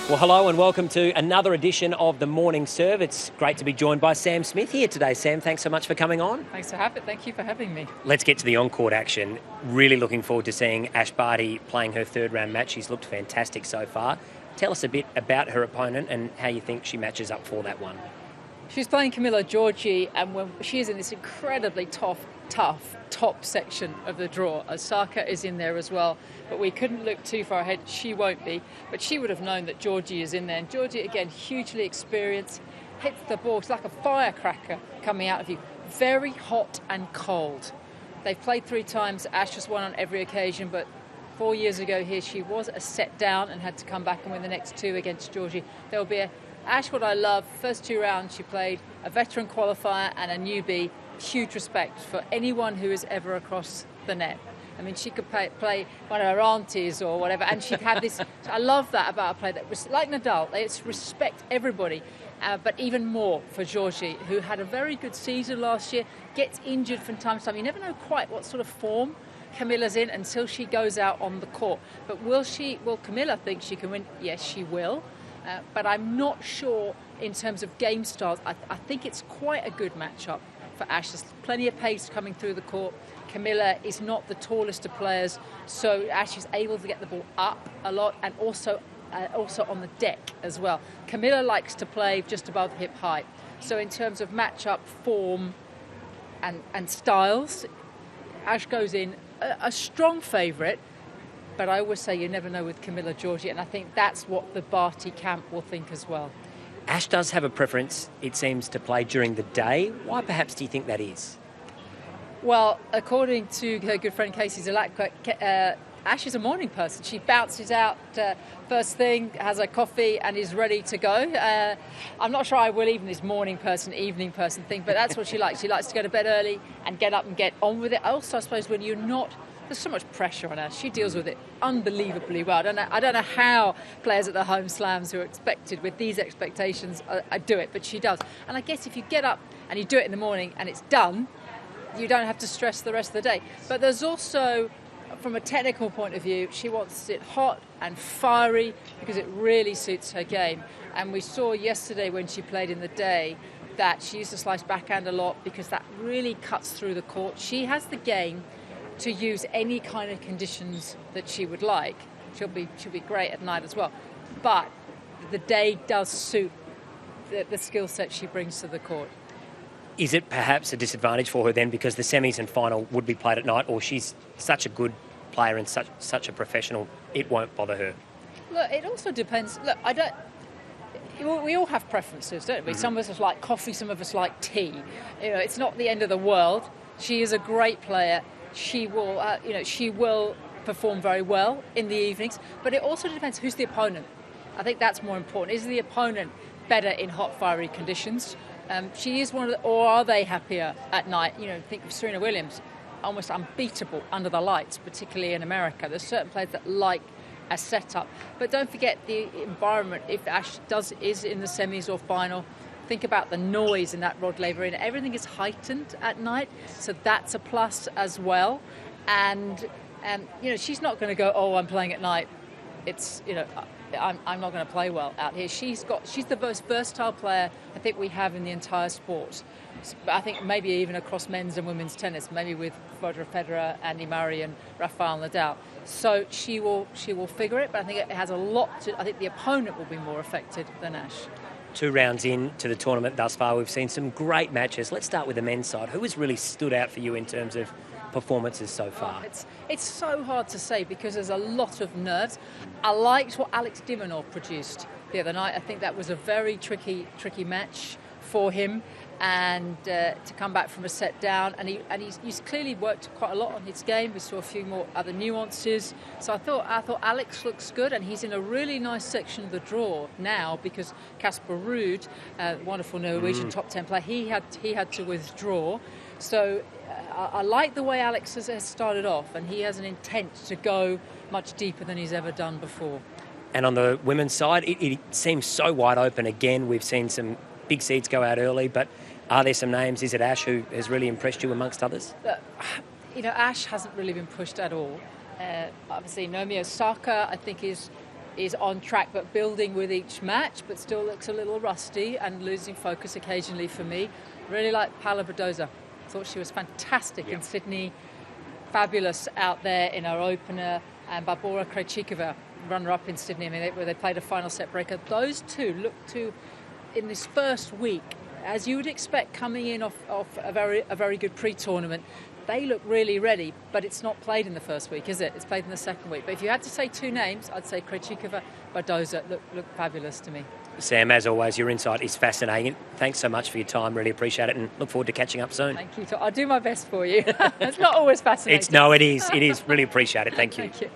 Well, hello and welcome to another edition of the Morning Serve. It's great to be joined by Sam Smith here today. Sam, thanks so much for coming on. Thanks for having. Thank you for having me. Let's get to the on-court action. Really looking forward to seeing Ash Barty playing her third-round match. She's looked fantastic so far. Tell us a bit about her opponent and how you think she matches up for that one. She's playing Camila Giorgi, and she is in this incredibly tough top section of the draw. Osaka is in there as well, but we couldn't look too far ahead. She won't be, but she would have known that Giorgi is in there. And Giorgi, again, hugely experienced, hits the ball. It's like a firecracker coming out of you. Very hot and cold. They've played 3 times. Ash has won on every occasion, but 4 years ago here she was a set down and had to come back and win the next 2 against Giorgi. There will be Ash, what I love, first 2 rounds she played a veteran qualifier and a newbie. Huge respect for anyone who is ever across the net. I mean, she could play one of her aunties or whatever, and she'd have this. I love that about a player that was like Nadal. They respect everybody, but even more for Giorgi, who had a very good season last year. Gets injured from time to time. You never know quite what sort of form Camilla's in until she goes out on the court. But will Camilla think she can win? Yes, she will. But I'm not sure in terms of game styles. I think it's quite a good matchup for Ash. There's plenty of pace coming through the court. Camilla is not the tallest of players, so Ash is able to get the ball up a lot and also on the deck as well. Camilla likes to play just above hip height. So in terms of matchup form and styles, Ash goes in a strong favourite, but I always say you never know with Camila Giorgi, and I think that's what the Barty camp will think as well. Ash does have a preference, it seems, to play during the day. Why perhaps do you think that is? Well, according to her good friend Casey Zalakwa, Ash is a morning person. She bounces out first thing, has a coffee and is ready to go. I'm not sure I will even this morning person, evening person thing, but that's what she likes. She likes to go to bed early and get up and get on with it. Also, I suppose when you're not, there's so much pressure on her. She deals with it unbelievably well. I don't know how players at the home slams who are expected with these expectations do it, but she does. And I guess if you get up and you do it in the morning and it's done, you don't have to stress the rest of the day. But there's also, from a technical point of view, she wants it hot and fiery because it really suits her game. And we saw yesterday when she played in the day that she used to slice backhand a lot because that really cuts through the court. She has the game to use any kind of conditions that she would like. She'll be great at night as well. But the day does suit the skill set she brings to the court. Is it perhaps a disadvantage for her then because the semis and final would be played at night, or she's such a good player and such a professional, it won't bother her? Look, it also depends. Look, we all have preferences, don't we? Mm-hmm. Some of us like coffee, some of us like tea. It's not the end of the world. She is a great player. She will perform very well in the evenings, but it also depends who's the opponent. I think that's more important. Is the opponent better in hot, fiery conditions? She is or are they happier at night? Think of Serena Williams, almost unbeatable under the lights, particularly in America. There's certain players that like a setup, but don't forget the environment. If Ash is in the semis or final, think about the noise in that Rod Laver Arena. Everything is heightened at night, so that's a plus as well. And she's not going to go, oh, I'm playing at night. I'm not going to play well out here. She's the most versatile player I think we have in the entire sport. I think maybe even across men's and women's tennis, maybe with Roger Federer, Andy Murray, and Rafael Nadal. So she will figure it, but I think it has a lot to. I think the opponent will be more affected than Ash. 2 rounds into the tournament thus far, we've seen some great matches. Let's start with the men's side. Who has really stood out for you in terms of performances so far? It's so hard to say because there's a lot of nerves. I liked what Alex de Minaur produced the other night. I think that was a very tricky match for him, and to come back from a set down, and he's clearly worked quite a lot on his game. We saw a few more other nuances. So I thought Alex looks good, and he's in a really nice section of the draw now because Casper Ruud, wonderful Norwegian top 10 player, he had to withdraw. So I like the way Alex has started off, and he has an intent to go much deeper than he's ever done before. And on the women's side, it seems so wide open again. We've seen some big seeds go out early, but are there some names? Is it Ash who has really impressed you amongst others? Ash hasn't really been pushed at all. Obviously, Naomi Osaka, I think, is is on track but building with each match, but still looks a little rusty and losing focus occasionally for me. Really like Paula Badoza. Thought she was fantastic in Sydney, fabulous out there in her opener, and Barbora Krejcikova, runner-up in Sydney, where they played a final set breaker. Those two look to, in this first week, as you would expect coming in off a very good pre-tournament, they look really ready, but it's not played in the first week, is it? It's played in the second week. But if you had to say two names, I'd say Krejcikova, Badoza look fabulous to me. Sam, as always, your insight is fascinating. Thanks so much for your time. Really appreciate it, and look forward to catching up soon. Thank you. I'll do my best for you. It's not always fascinating. It is. Really appreciate it. Thank you. Thank you.